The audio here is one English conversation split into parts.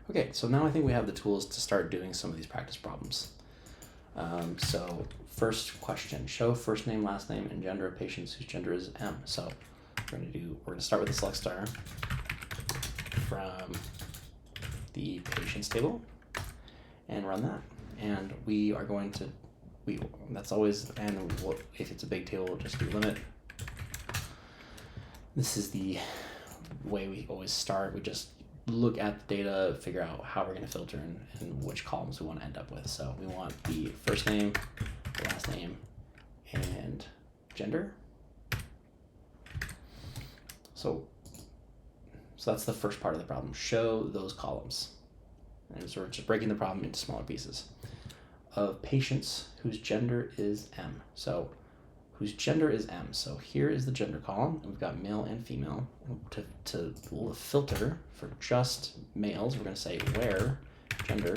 Okay, so now I think we have the tools to start doing some of these practice problems. So first question, show first name, last name, and gender of patients whose gender is M. So we're gonna start with the select star from the patients table and run that. And we are going to, that's always, and if it's a big table, we'll just do limit. This is the way we always start. We just look at the data, figure out how we're going to filter and which columns we want to end up with. So we want the first name, last name, and gender. So that's the first part of the problem. Show those columns. And so we're just breaking the problem into smaller pieces. Of patients whose gender is M. So whose gender is M. So here is the gender column. And we've got male and female. To filter for just males, we're going to say where gender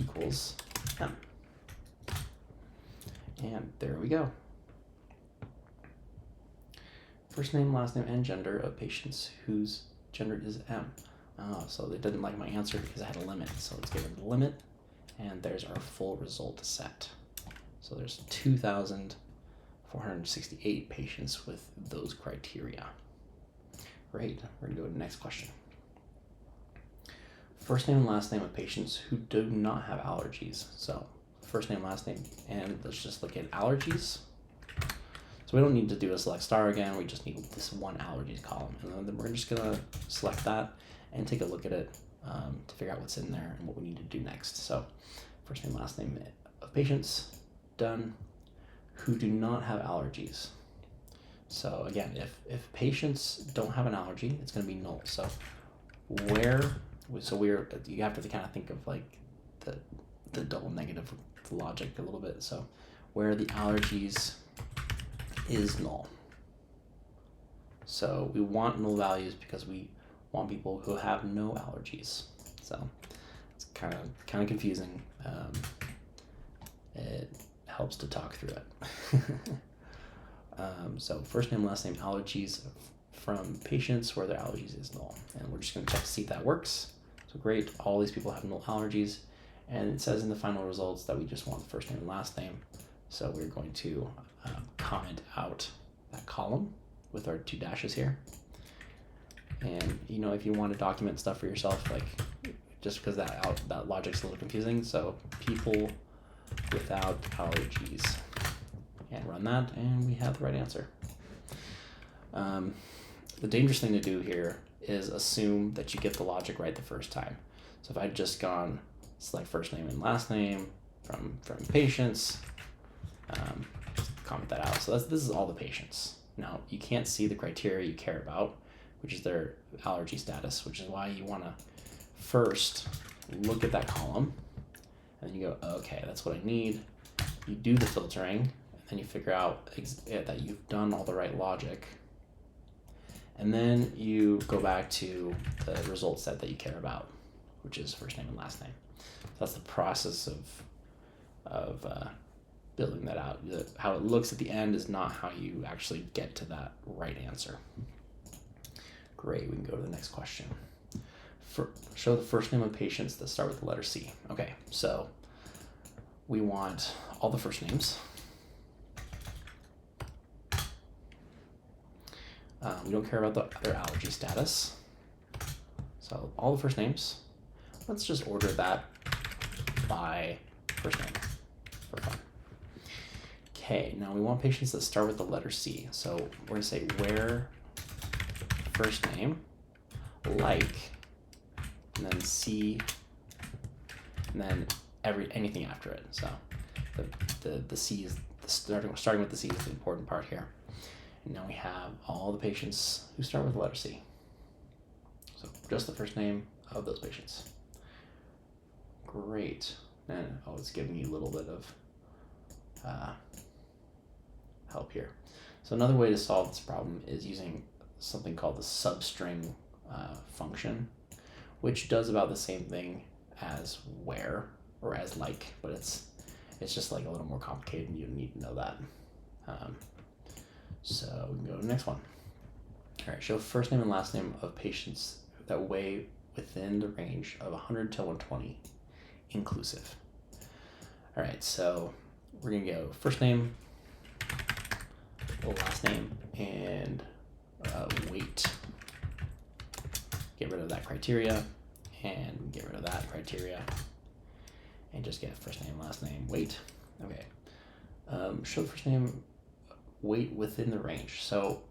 equals M. And there we go. First name, last name, and gender of patients whose gender is M. So they didn't like my answer because I had a limit. So let's get rid of the limit. And there's our full result set. So there's 2,468 patients with those criteria. Great, we're gonna go to the next question. First name and last name of patients who do not have allergies. So first name, last name, and let's just look at allergies. So we don't need to do a select star again, we just need this one allergies column. And then we're just gonna select that and take a look at it to figure out what's in there and what we need to do next. So first name, last name of patients, done, who do not have allergies. So again, if patients don't have an allergy, it's going to be null. So you have to kind of think of like the double negative logic a little bit. So where the allergies is null. So we want null values because we want people who have no allergies. So it's kind of confusing. It helps to talk through it. So first name, last name, allergies from patients where their allergies is null. And we're just going to check to see if that works. So great, all these people have null allergies. And it says in the final results that we just want the first name and last name. So we're going to comment out that column with our 2 dashes here. And if you want to document stuff for yourself, like just because that logic's a little confusing. So people without allergies, and run that, and we have the right answer. The dangerous thing to do here is assume that you get the logic right the first time. So if I'd just gone select first name and last name from patients, comment that out. So this is all the patients. Now you can't see the criteria you care about, which is their allergy status, which is why you want to first look at that column, and then you go, okay, that's what I need. You do the filtering, and then you figure out that you've done all the right logic, and then you go back to the result set that you care about, which is first name and last name. So that's the process of building that out. How it looks at the end is not how you actually get to that right answer. Great, we can go to the next question. Show the first name of patients that start with the letter C. Okay, so we want all the first names. We don't care about their allergy status. So all the first names. Let's just order that by first name for fun. Okay, now we want patients that start with the letter C. So we're going to say where first name, like, and then C, and then anything after it. So the C is starting with the C is the important part here. And now we have all the patients who start with the letter C. So just the first name of those patients. Great. And it's giving you a little bit of help here. So another way to solve this problem is using something called the substring function, which does about the same thing as where or as like, but it's just like a little more complicated and you need to know that. So we can go to the next one. All right, show first name and last name of patients that weigh within the range of 100 to 120 inclusive. All right, so we're gonna go first name, last name, and weight. Get rid of that criteria and get rid of that criteria and just get first name, last name, weight. Okay. Show the first name, weight within the range. So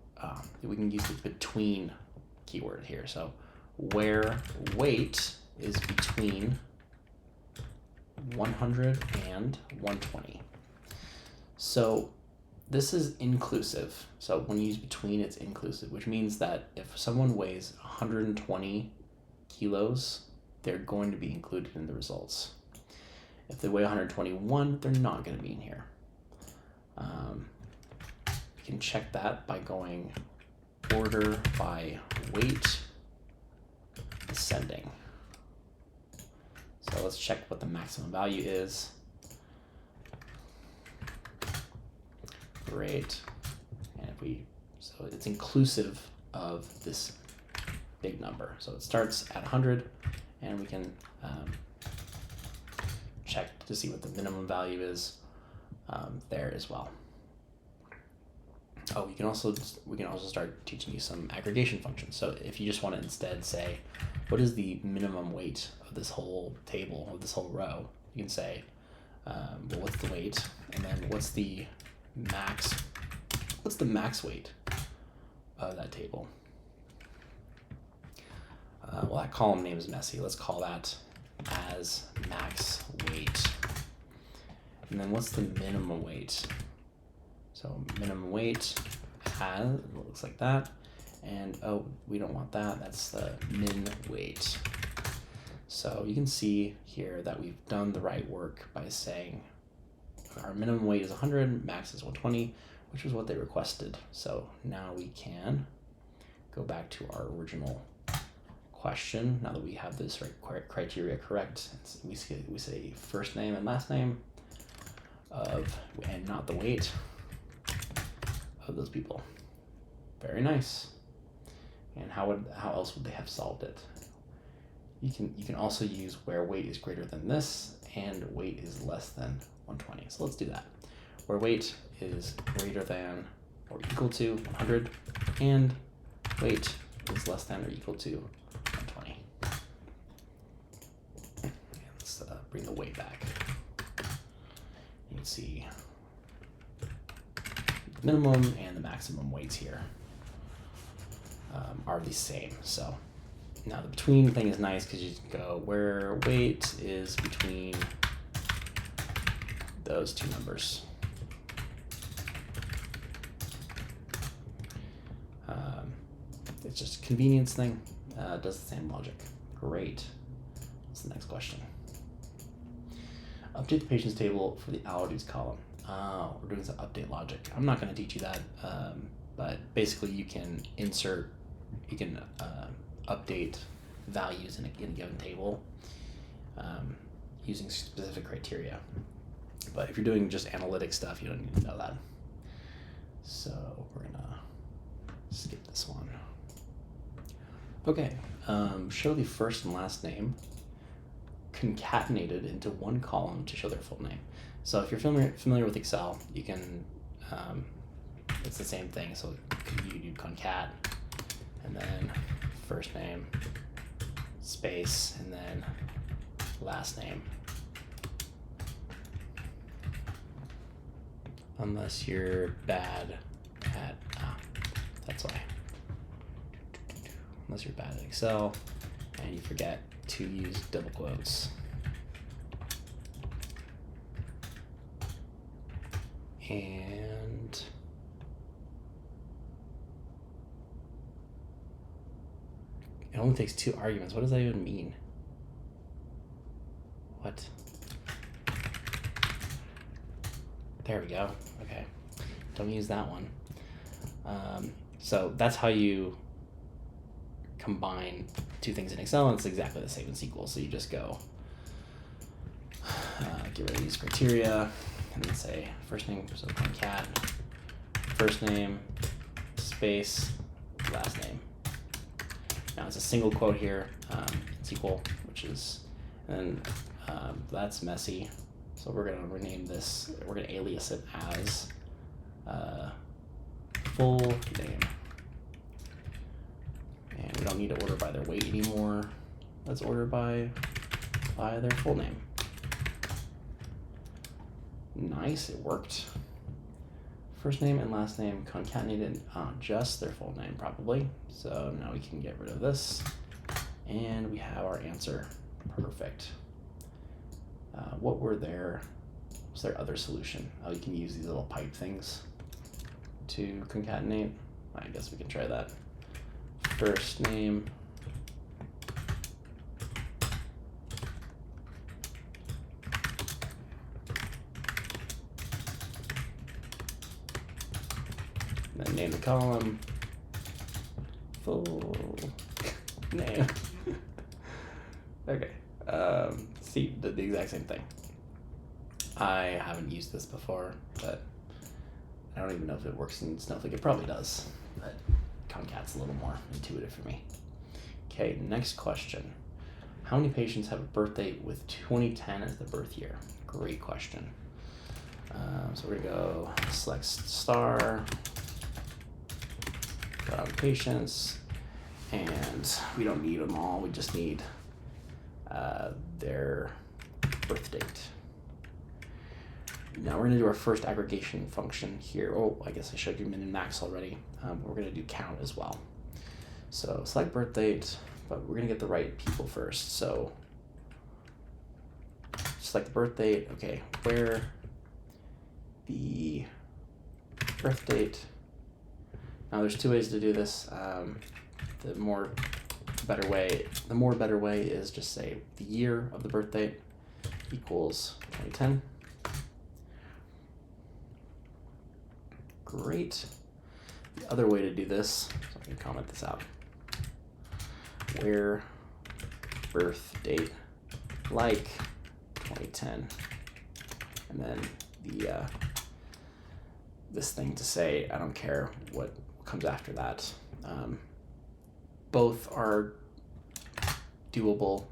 we can use the between keyword here. So where weight is between 100 and 120. So this is inclusive. So when you use between, it's inclusive, which means that if someone weighs 120 kilos, they're going to be included in the results. If they weigh 121, they're not going to be in here. You can check that by going order by weight ascending. So let's check what the maximum value is. Great. And so it's inclusive of this big number. So it starts at 100, and we can check to see what the minimum value is there as well. Oh, we can also start teaching you some aggregation functions. So if you just want to instead say, what is the minimum weight of this whole table, of this whole row? You can say, well, what's the weight, and then what's the max weight of that table? Well, that column name is messy. Let's call that as max weight. And then what's the minimum weight? So minimum weight looks like that. And oh, we don't want that. That's the min weight. So you can see here that we've done the right work by saying our minimum weight is 100, max is 120, which is what they requested. So now we can go back to our original question. Now that we have this criteria correct, we say first name and last name and not the weight of those people. Very nice. And how else would they have solved it? You can also use where weight is greater than this and weight is less than 120. So let's do that. Where weight is greater than or equal to 100 and weight is less than or equal to 120. And let's bring the weight back. You can see the minimum and the maximum weights here are the same. So now the between thing is nice because you can go where weight is between those two numbers. It's just a convenience thing. Does the same logic. Great. What's the next question? Update the patient's table for the allergies column. We're doing some update logic. I'm not going to teach you that, but basically you can update values in a given table using specific criteria. But if you're doing just analytic stuff, you don't need to know that. So we're going to skip this one. Okay, show the first and last name concatenated into one column to show their full name. So if you're familiar with Excel, you can, it's the same thing. So you do concat, and then first name, space, and then last name. Unless you're bad at, that's why. Unless you're bad at Excel and you forget to use double quotes. And it only takes 2 arguments. What does that even mean? What? There we go. Okay. Don't use that one. So that's how you combine 2 things in Excel, and it's exactly the same in SQL. So you just go get rid of these criteria and then say first name, so concat, first name, space, last name. Now it's a single quote here, SQL, which is, and that's messy. So we're gonna rename this, we're gonna alias it as full name. And we don't need to order by their weight anymore. Let's order by their full name. Nice, it worked. First name and last name concatenated on just their full name probably. So now we can get rid of this and we have our answer. Perfect. What were their, what's their other solution? Oh, you can use these little pipe things to concatenate. I guess we can try that. First name, then name the column, full name. Okay, see, did the exact same thing. I haven't used this before, but I don't even know if it works in Snowflake. It probably does, but Concat's a little more intuitive for me. Okay, next question. How many patients have a birthday with 2010 as the birth year? Great question. So we're gonna go select star, go down to patients, and we don't need them all, we just need their birth date. Now we're gonna do our first aggregation function here. Oh, I guess I showed you min and max already. We're gonna do count as well. So select birth date, but we're gonna get the right people first. So select the birth date, okay, where the birth date. Now there's two ways to do this. The more better way is just say the year of the birth date equals 2010. Great. The other way to do this, so I can comment this out, where birth date like 2010, and then the this thing to say, I don't care what comes after that. Both are doable.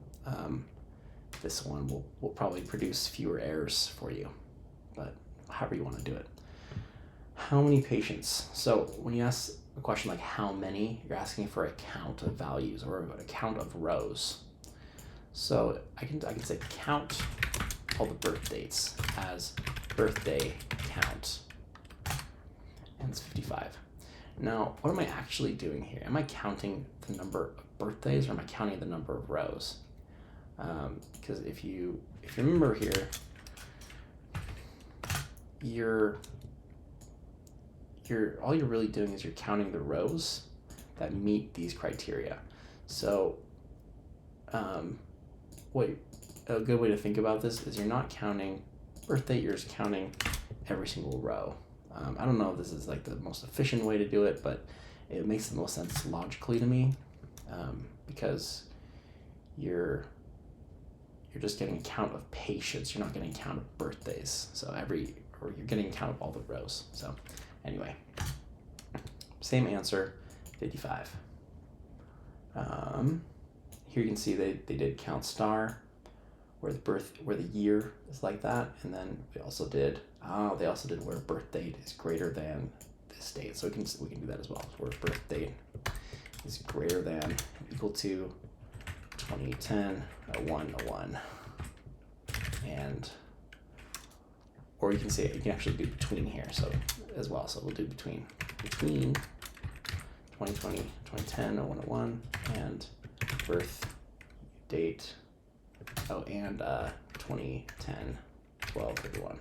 This one will probably produce fewer errors for you, but however you want to do it. How many patients? So when you ask a question like how many, you're asking for a count of values or a count of rows. So I can say count all the birth dates as birthday count, and it's 55. Now, what am I actually doing here? Am I counting the number of birthdays or am I counting the number of rows? Because if you remember here, all you're really doing is you're counting the rows that meet these criteria. So a good way to think about this is you're not counting birthday, you're just counting every single row. I don't know if this is like the most efficient way to do it, but it makes the most sense logically to me, because you're just getting a count of patients, you're not getting a count of birthdays. So you're getting a count of all the rows. So anyway, same answer, 55. Here you can see they did count star, where the year is like that, and then they also did where birth date is greater than this date. So we can do that as well. Where birth date is greater than equal to 2010 0101, and or you can actually do between here, so as well. So we'll do between 2020 2010 0101 and birth date and 2010 12/31.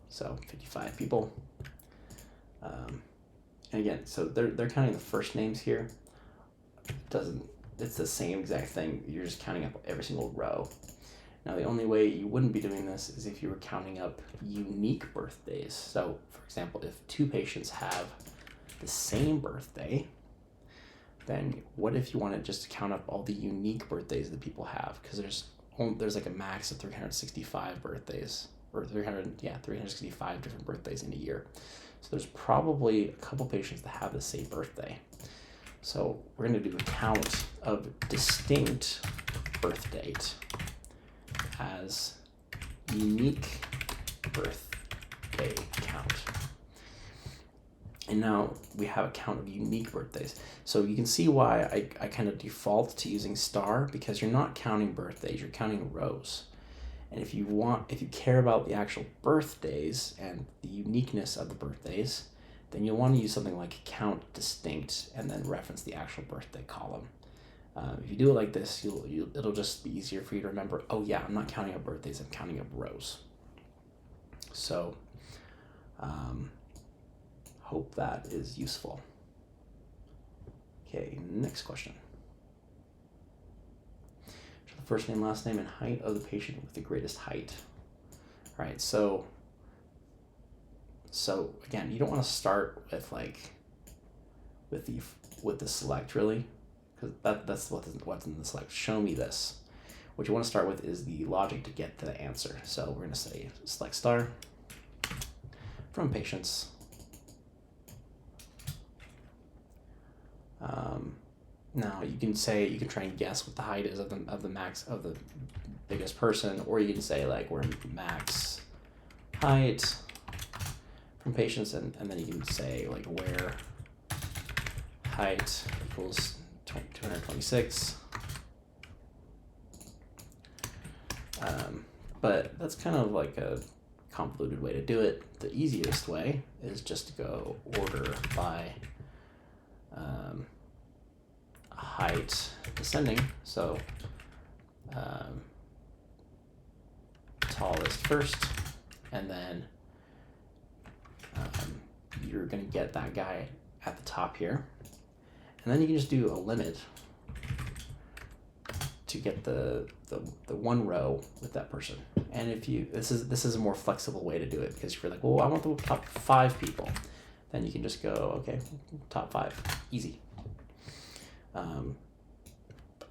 So 55 people. And again, so they're counting the first names here. It's the same exact thing. You're just counting up every single row. Now the only way you wouldn't be doing this is if you were counting up unique birthdays. So for example, if two patients have the same birthday, then what if you wanted just to count up all the unique birthdays that people have? Because there's like a max of 365 birthdays, or 365 different birthdays in a year. So there's probably a couple patients that have the same birthday. So we're going to do a count of distinct birth date as unique birthday count. And now we have a count of unique birthdays. So you can see why I kind of default to using star, because you're not counting birthdays, you're counting rows. And if you care about the actual birthdays and the uniqueness of the birthdays, then you'll want to use something like count distinct and then reference the actual birthday column. If you do it like this, it'll just be easier for you to remember, oh yeah, I'm not counting up birthdays, I'm counting up rows. So, hope that is useful. Okay, next question. The first name, last name, and height of the patient with the greatest height. All right, so again, you don't want to start with with the select really, because that's what's in the select. Show me this. What you want to start with is the logic to get to the answer. So we're going to say select star from patients. Now you can try and guess what the height is of the max of the biggest person, or you can say like we're max height from patients, and then you can say like where height equals 226. But that's kind of like a convoluted way to do it. The easiest way is just to go order by height descending. So tallest first, and then you're going to get that guy at the top here. And then you can just do a limit to get the one row with that person. And if you this is a more flexible way to do it, because if you're like, well, I want the top 5 people, then you can just go, okay, top 5, easy.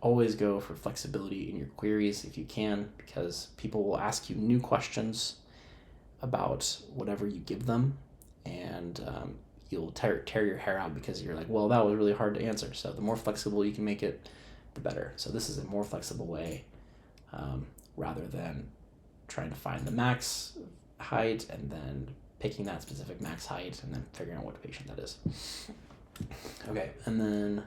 Always go for flexibility in your queries if you can, because people will ask you new questions about whatever you give them, and you'll tear your hair out because you're like, well, that was really hard to answer. So the more flexible you can make it, the better. So this is a more flexible way, rather than trying to find the max height and then picking that specific max height and then figuring out what patient that is. Okay, and then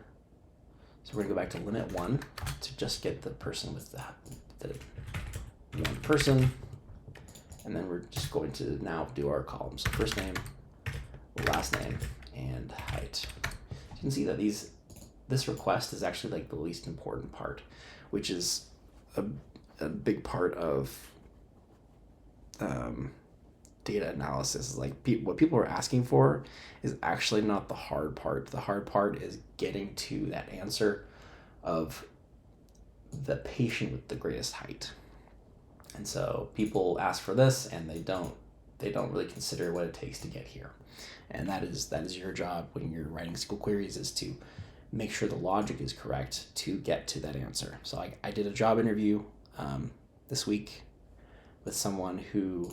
so we're gonna go back to limit 1 to just get the person with the one person, and then we're just going to now do our columns. So first name, last name, and height. You can see that this request is actually like the least important part, which is a big part of data analysis. Is like what people are asking for is actually not the hard part. The hard part is getting to that answer of the patient with the greatest height. And so people ask for this, and they don't really consider what it takes to get here. And that is your job when you're writing SQL queries, is to make sure the logic is correct to get to that answer. So I did a job interview this week with someone who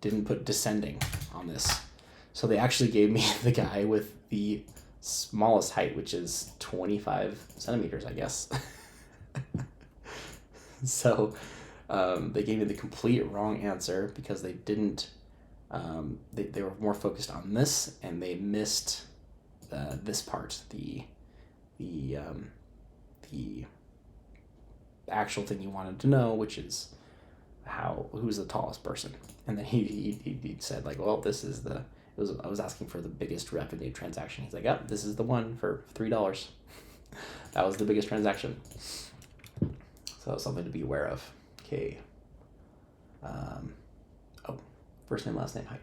didn't put descending on this. So they actually gave me the guy with the smallest height, which is 25 centimeters, I guess. So they gave me the complete wrong answer because they didn't, they were more focused on this, and they missed this part, the actual thing you wanted to know, which is who's the tallest person. And then he said like, well, I was asking for the biggest revenue transaction. He's like, oh, this is the one for $3. That was the biggest transaction. So something to be aware of. Okay. First name, last name, height.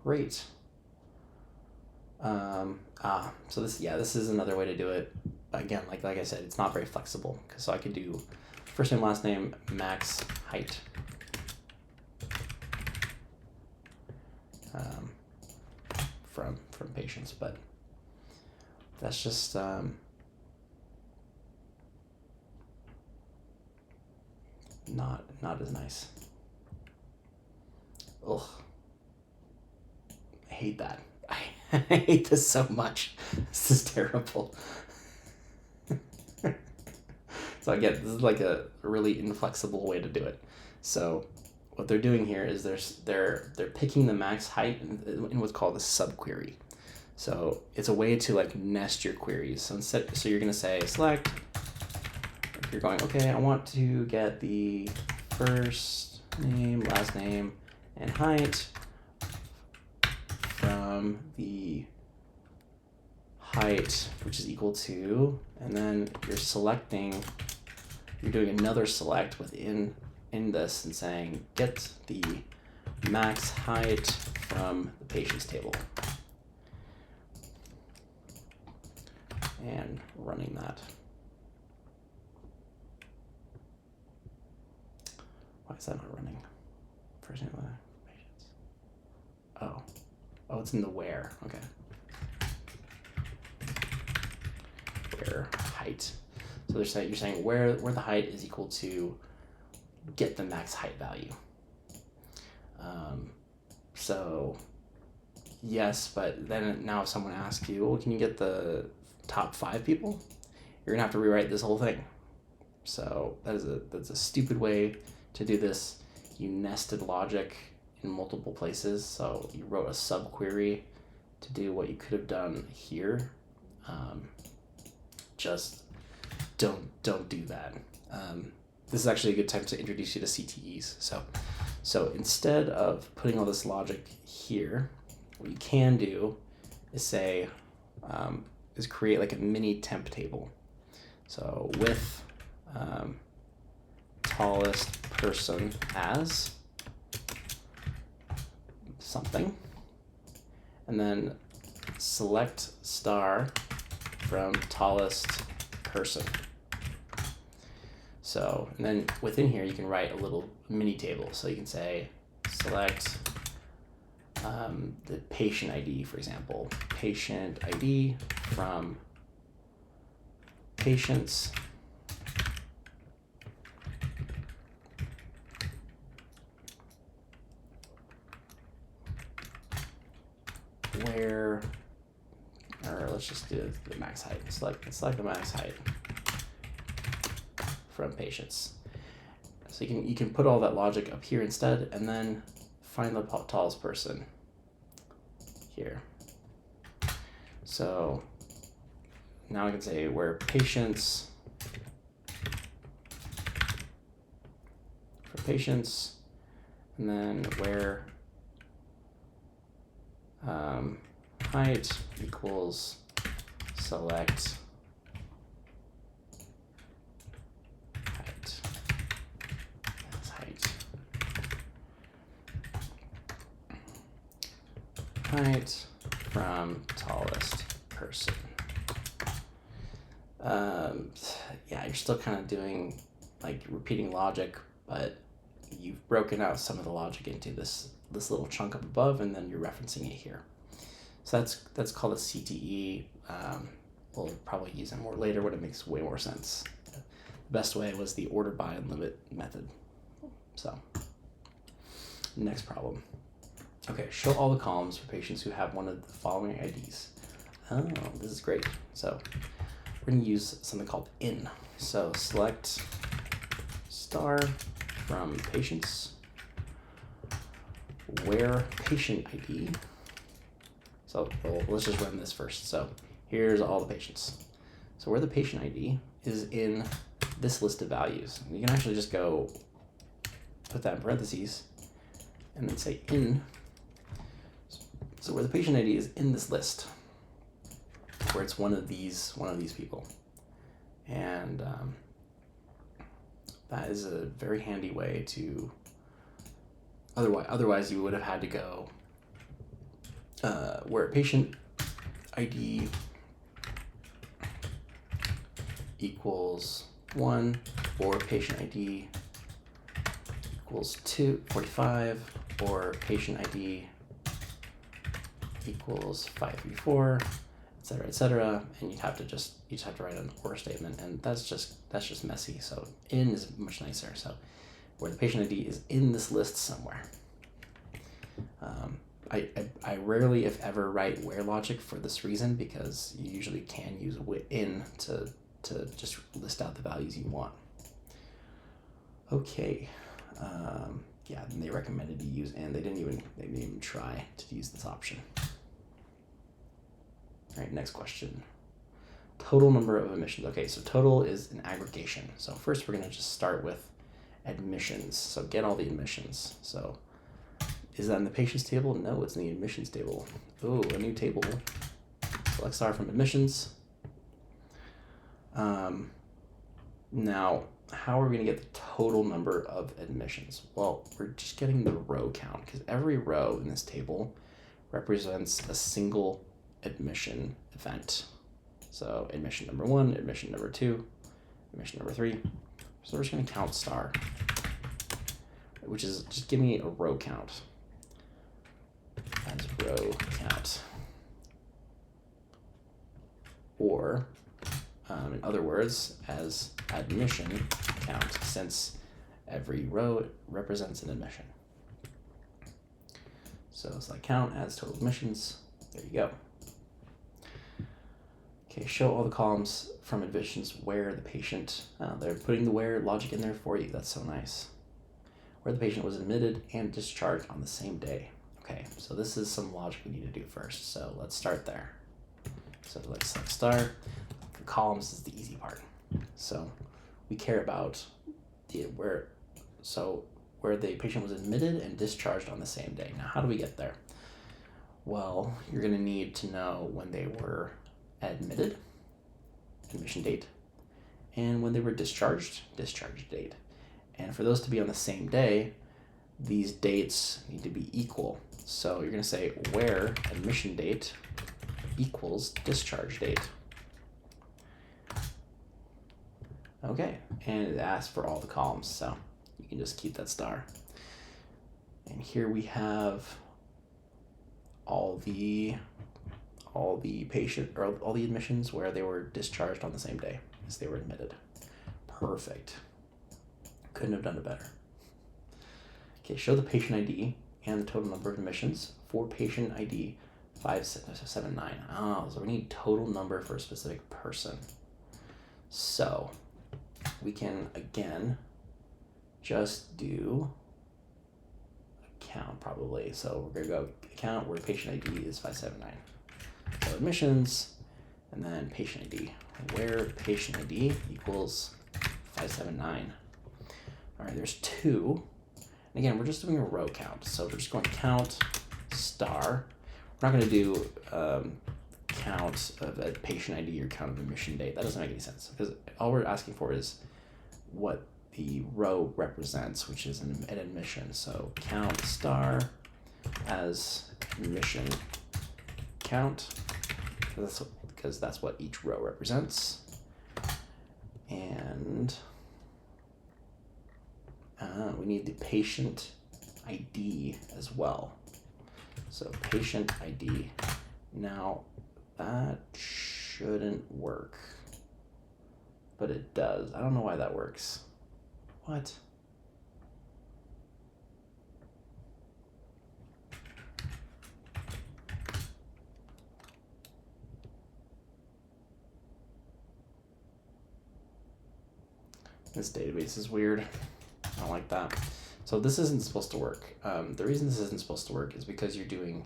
Great. So this is another way to do it. Again, like I said, it's not very flexible, so I could do first name, last name, max height. From patients, but that's just not as nice. Ugh. hate that. I hate this so much. This is terrible. So again, this is like a really inflexible way to do it. So what they're doing here is they're picking the max height in what's called a subquery. So it's a way to like nest your queries. So you're gonna say select. You're going, okay, I want to get the first name, last name, and height from the height, which is equal to, and then you're doing another select within this and saying get the max height from the patient's table. And running that. Why is that not running? First name of the patients. Oh, it's in the where. Okay. Where height. So you're saying where the height is equal to get the max height value. So yes, but then now if someone asks you, well, can you get the top 5 people? You're gonna have to rewrite this whole thing. So that's a stupid way to do this. You nested logic in multiple places. So you wrote a subquery to do what you could have done here. Just don't do that. This is actually a good time to introduce you to CTEs. So instead of putting all this logic here, what you can do is say, is create like a mini temp table. So with tallest person as something, and then select star from tallest person. So, and then within here you can write a little mini table. So you can say select the patient ID, for example, patient ID from patients where, or let's just do the max height. Select the max height from patients. So you can put all that logic up here instead, and then find the tallest person here. So now I can say where patients for patients, and then where height equals select height. That's height. Height from tallest person. Yeah, you're still kind of doing like repeating logic, but you've broken out some of the logic into this little chunk up above, and then you're referencing it here. So that's called a CTE. We'll probably use it more later when it makes way more sense. The best way was the order by and limit method. So next problem. Okay, show all the columns for patients who have one of the following IDs. Oh, this is great. So we're going to use something called in. So select star from patients where patient ID. So let's just run this first. So here's all the patients. So where the patient ID is in this list of values. You can actually just go put that in parentheses and then say in. So where the patient ID is in this list, where it's one of these people. And that is a very handy way to, otherwise you would have had to go where patient ID equals 1 or patient ID equals 45 or patient ID equals 534, etc., and you just have to write an or statement, and that's just messy. So in is much nicer. So where the patient ID is in this list somewhere. I rarely, if ever, write where logic for this reason, because you usually can use in to just list out the values you want. Okay, yeah, and they recommended you use in. They didn't even try to use this option. All right, next question. Total number of admissions. Okay, so total is an aggregation. So first we're gonna just start with admissions. So get all the admissions. So is that in the patients table? No, it's in the admissions table. Oh, a new table. Select star from admissions. Now, how are we going to get the total number of admissions? Well, we're just getting the row count, because every row in this table represents a single admission event. So admission number 1, admission number 2, admission number 3. So we're just going to count star, which is just give me a row count as row count. Or, in other words, as admission count, since every row represents an admission. So select count as total admissions. There you go. Okay, show all the columns from admissions where the patient, they're putting the where logic in there for you. That's so nice. Where the patient was admitted and discharged on the same day. Okay, so this is some logic we need to do first. So let's start there. So let's select star. The columns is the easy part. So we care about where the patient was admitted and discharged on the same day. Now, how do we get there? Well, you're going to need to know when they were admitted, admission date, and when they were discharged, discharge date. And for those to be on the same day, these dates need to be equal. So you're going to say where admission date equals discharge date. Okay, and it asks for all the columns, so you can just keep that star. And here we have all the patient, or all the admissions where they were discharged on the same day as they were admitted. Perfect. Couldn't have done it better. Okay, show the patient ID and the total number of admissions for patient ID 579. Oh, so we need total number for a specific person. So we can again just do count probably. So we're gonna go count where patient ID is 579. So admissions, and then patient ID, where patient ID equals 579. All right, there's 2. And again, we're just doing a row count. So we're just going to count star. We're not going to do count of a patient ID or count of admission date. That doesn't make any sense, because all we're asking for is what the row represents, which is an admission. So count star as admission count, because that's what each row represents. And we need the patient ID as well. So patient ID. Now that shouldn't work, but it does. I don't know why that works. What? This database is weird. I don't like that. So this isn't supposed to work. The reason this isn't supposed to work is because you're doing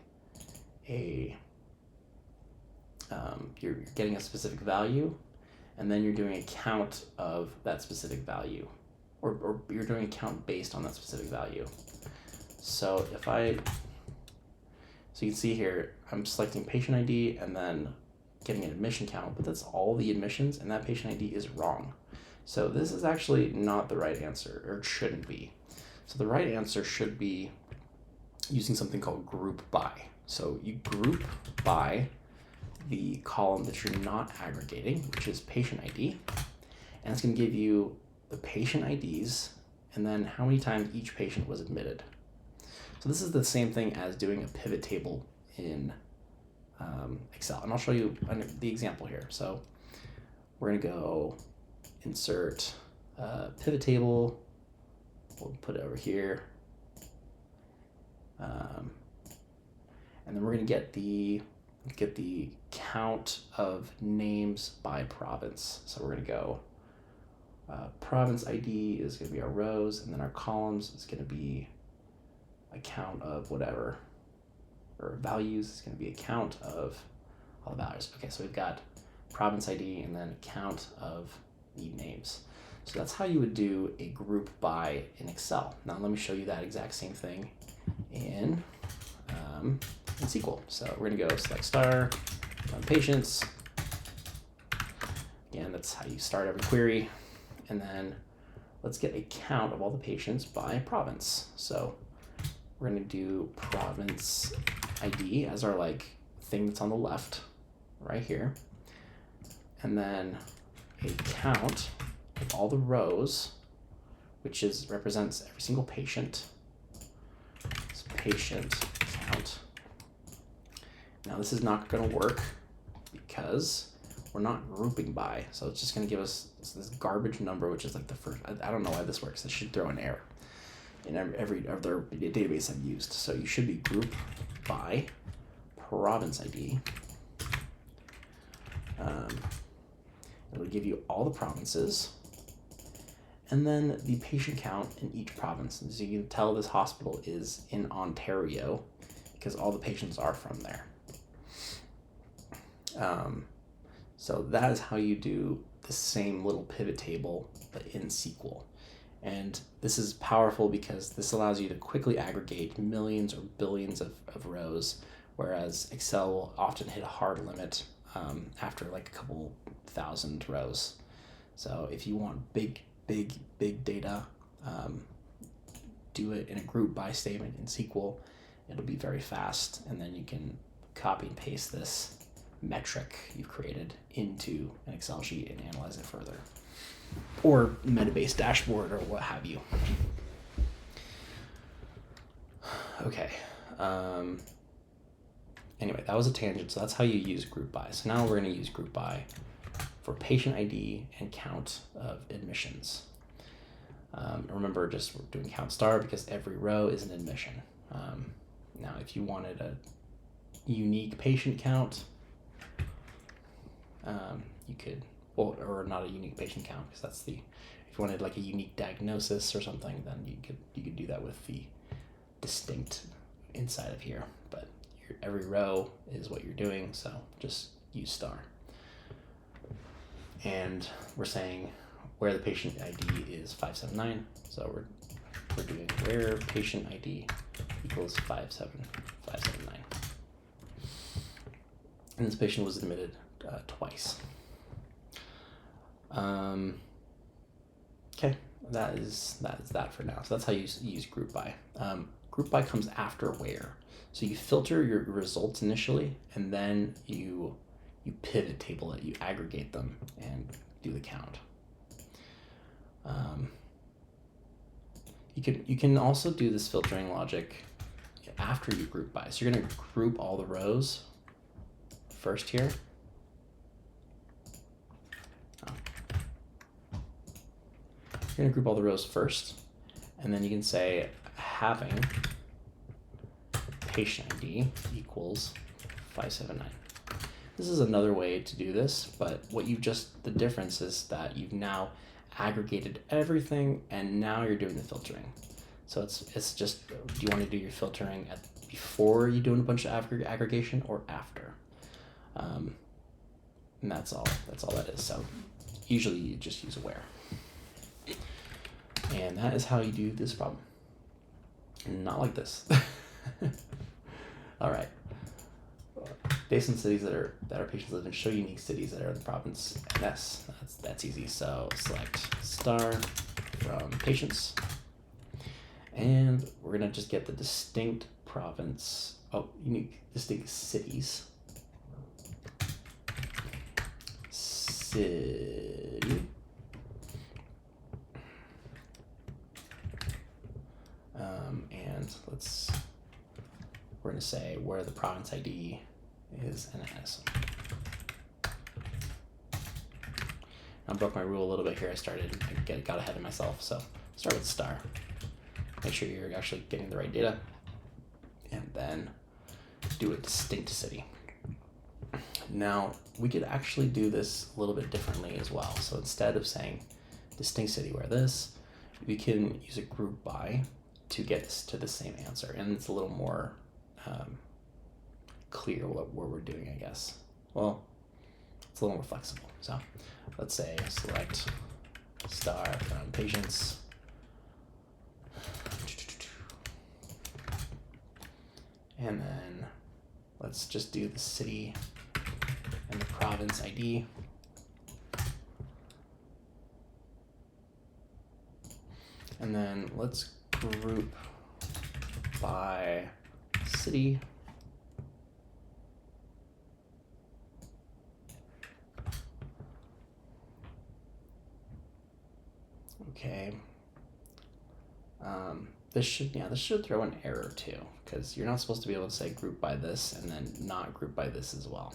you're getting a specific value, and then you're doing a count of that specific value, or you're doing a count based on that specific value. So so you can see here, I'm selecting patient ID and then getting an admission count, but that's all the admissions, and that patient ID is wrong. So this is actually not the right answer, or it shouldn't be. So the right answer should be using something called group by. So you group by the column that you're not aggregating, which is patient ID, and it's going to give you the patient IDs and then how many times each patient was admitted. So this is the same thing as doing a pivot table in Excel, and I'll show you the example here. So we're going to go insert pivot table. We'll put it over here. And then we're going to get the count of names by province. So we're going to go province ID is going to be our rows, and then our columns is going to be a count of whatever, or values is going to be a count of all the values. Okay, so we've got province ID and then count of the names. So that's how you would do a group by in Excel. Now let me show you that exact same thing in SQL. So we're gonna go select star, run patients. Again, that's how you start every query. And then let's get a count of all the patients by province. So we're gonna do province ID as our like thing that's on the left right here. And then a count of all the rows, which represents every single patient. It's patient count. Now this is not going to work because we're not grouping by, so it's just going to give us this garbage number, which is like the first. I don't know why this works. This should throw an error in every other database I've used. So you should be group by province ID. It'll give you all the provinces, and then the patient count in each province. So you can tell this hospital is in Ontario because all the patients are from there. So that is how you do the same little pivot table, but in SQL. And this is powerful because this allows you to quickly aggregate millions or billions of rows, whereas Excel will often hit a hard limit after like a couple thousand rows. So if you want big data, do it in a group by statement in SQL. It'll be very fast, and then you can copy and paste this metric you've created into an Excel sheet and analyze it further, or Metabase dashboard, or what have you. Okay. Anyway, that was a tangent. So that's how you use group by. So now we're going to use group by for patient ID and count of admissions. Remember, just we're doing count star because every row is an admission. Now, if you wanted a unique patient count, you could, well, or not a unique patient count, because that's if you wanted like a unique diagnosis or something, then you could do that with the distinct inside of here. But every row is what you're doing, so just use star. And we're saying where the patient ID is 579, so we're doing where patient ID equals 579. And this patient was admitted twice. Okay, that is that for now. So that's how you use group by. Group by comes after where. So you filter your results initially, and then you pivot table it, you aggregate them, and do the count. You can also do this filtering logic after you group by. So you're going to group all the rows first here. You're going to group all the rows first, and then you can say having patient ID equals 579. This is another way to do this, but the difference is that you've now aggregated everything, and now you're doing the filtering. So it's just, do you want to do your filtering before you're doing a bunch of aggregation, or after? And that's all that is. So usually you just use where. And that is how you do this problem. Not like this. All right. Based on cities that our patients live in, show unique cities that are in the province NS. That's easy. So select star from patients, and we're gonna just get the distinct province. Unique distinct cities. City. And we're gonna say where the province ID is NS. I broke my rule a little bit here. I got ahead of myself. So start with star. Make sure you're actually getting the right data, and then do a distinct city. Now, we could actually do this a little bit differently as well. So instead of saying distinct city where this, we can use a group by to get this to the same answer. And it's a little more clear what we're doing, I guess. Well, it's a little more flexible. So let's say select star from patients. And then let's just do the city and the province ID. And then let's group by city. Okay. This should throw an error too, because you're not supposed to be able to say group by this and then not group by this as well.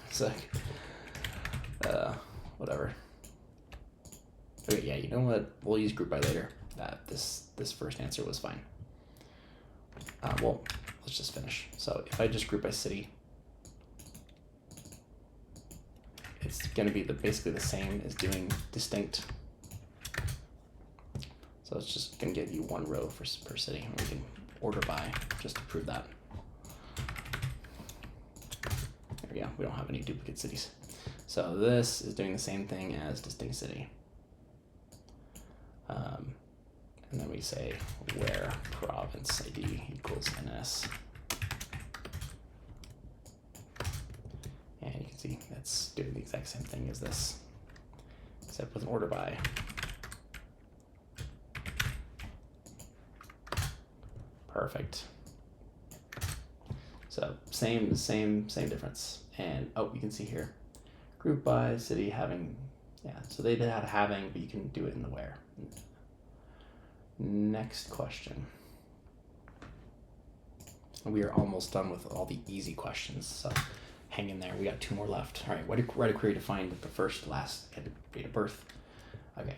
It's like, whatever. Okay, yeah, you know what? We'll use group by later. This first answer was fine. Well, let's just finish. So if I just group by city, it's going to be basically the same as doing distinct. So it's just going to give you one row per city. And we can order by just to prove that. There we go. We don't have any duplicate cities. So this is doing the same thing as distinct city. And then we say where province ID equals NS. And you can see that's doing the exact same thing as this, except with an order by. Perfect. So same difference. And oh, you can see here, group by city having, yeah. So they did have having, but you can do it in the where. Next question. We are almost done with all the easy questions, so hang in there. We got 2 more left. All right, write a query to find the first, last, and date of birth. Okay,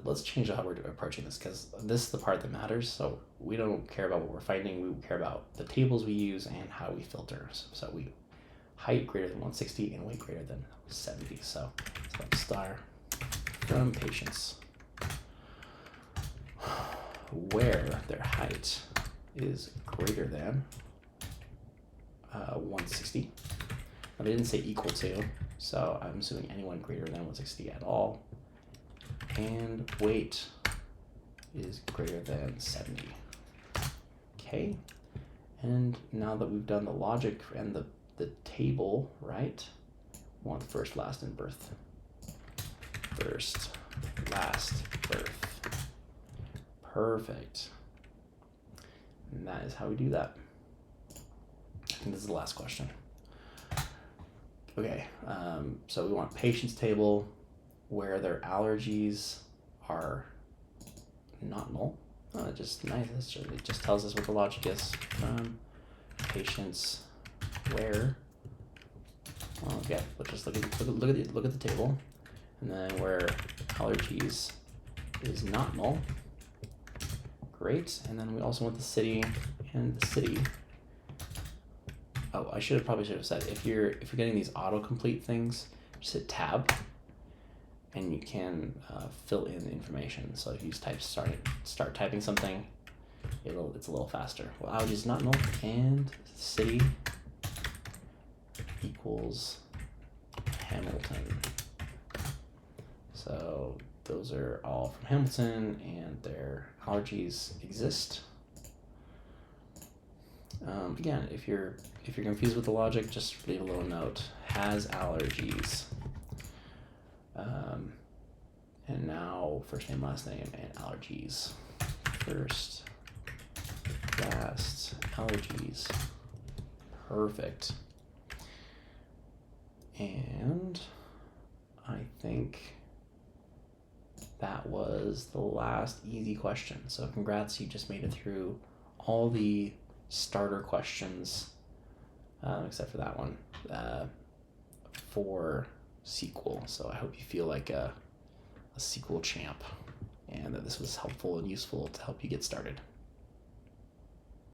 let's change how we're approaching this, because this is the part that matters. So we don't care about what we're finding. We care about the tables we use and how we filter. So we height greater than 160 and weight greater than 70. So select star from patients where their height is greater than 160. Now, they didn't say equal to, so I'm assuming anyone greater than 160 at all. And weight is greater than 70. Okay, and now that we've done the logic and the table, right? We want first, last, and birth. First, last, birth. Perfect. And that is how we do that. I think this is the last question. Okay, so we want patient's table where their allergies are not null. Just nice. It just tells us what the logic is. Patients where. Well, okay, let's just look at the table, and then where allergies is not null. Great, and then we also want the city and the city. Oh, I probably should have said if you're getting these autocomplete things, just hit tab, and you can fill in the information. So if you start typing something, it's a little faster. Well, allergies is not null, and city equals Hamilton. So those are all from Hamilton, and their allergies exist. Again, if you're confused with the logic, just leave a little note. Has allergies. And now first name, last name, and allergies. First, last, allergies. Perfect. And I think that was the last easy question. So congrats, you just made it through all the starter questions, except for that one, for SQL. So I hope you feel like a SQL champ, and that this was helpful and useful to help you get started.